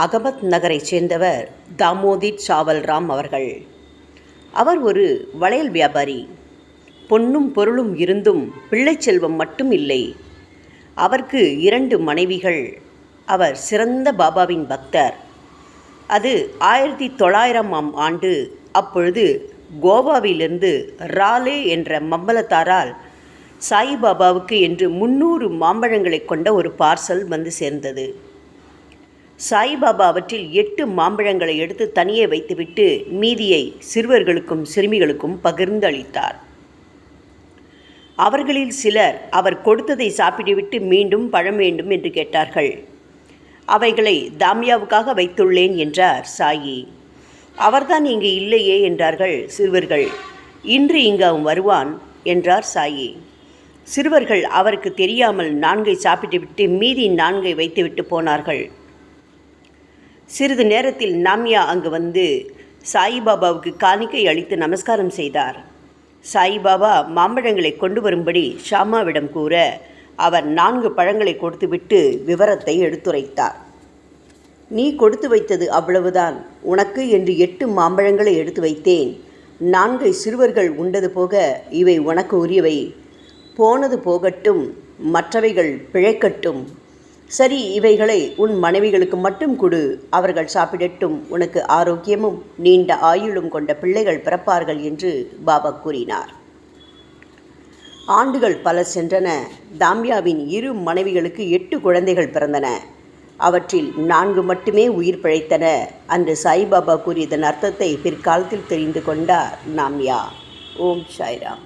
அகமத் நகரைச் சேர்ந்தவர் தாமோதிர் சாவல்ராம் அவர்கள். அவர் ஒரு வளையல் வியாபாரி. பொன்னும் பொருளும் இருந்தும் பிள்ளை செல்வம் மட்டும் இல்லை. அவருக்கு 2 மனைவிகள். அவர் சிறந்த பாபாவின் பக்தர். அது 1900ஆம் ஆண்டு. அப்பொழுது கோவாவிலிருந்து ராலே என்ற மம்பலத்தாரால் சாயிபாபாவுக்கு என்று 300 மாம்பழங்களை கொண்ட ஒரு பார்சல் வந்து சேர்ந்தது. சாயிபாபா அவற்றில் 8 மாம்பழங்களை எடுத்து தனியே வைத்துவிட்டு மீதியை சிறுவர்களுக்கும் சிறுமிகளுக்கும் பகிர்ந்து அளித்தார். அவர்களில் சிலர் அவர் கொடுத்ததை சாப்பிட்டுவிட்டு மீண்டும் பழம் வேண்டும் என்று கேட்டார்கள். அவைகளை தாமியாவுக்காக வைத்துள்ளேன் என்றார் சாயி. அவர்தான் இங்கு இல்லையே என்றார்கள் சிறுவர்கள். இன்று இங்கு அவன் வருவான் என்றார் சாயி. சிறுவர்கள் அவருக்கு தெரியாமல் 4ஐ சாப்பிட்டுவிட்டு மீதி 4ஐ வைத்துவிட்டு போனார்கள். சிறிது நேரத்தில் நாமியா அங்கு வந்து சாயிபாபாவுக்கு காணிக்கை அளித்து நமஸ்காரம் செய்தார். சாயிபாபா மாம்பழங்களை கொண்டு வரும்படி ஷாமாவிடம் கூற அவர் 4 பழங்களை கொடுத்துவிட்டு விவரத்தை எடுத்துரைத்தார். நீ கொடுத்து வைத்தது அவ்வளவுதான். உனக்கு என்று 8 மாம்பழங்களை எடுத்து வைத்தேன். 4ஐ சிறுவர்கள் உண்டது போக இவை உனக்கு உரியவை. போனது போகட்டும், மற்றவைகள் பிழைக்கட்டும். சரி, இவைகளை உன் மனைவிகளுக்கு மட்டும் கொடு. அவர்கள் சாப்பிடட்டும். உனக்கு ஆரோக்கியமும் நீண்ட ஆயுளும் கொண்ட பிள்ளைகள் பிறப்பார்கள் என்று பாபா கூறினார். ஆண்டுகள் பல சென்றன. தாமியாவின் 2 மனைவிகளுக்கு 8 குழந்தைகள் பிறந்தன. அவற்றில் 4 மட்டுமே உயிர் பிழைத்தன. அன்று சாய்பாபா கூறியதன் அர்த்தத்தை பிற்காலத்தில் தெரிந்து கொண்டார் நாமியா. ஓம் சாய்ராம்.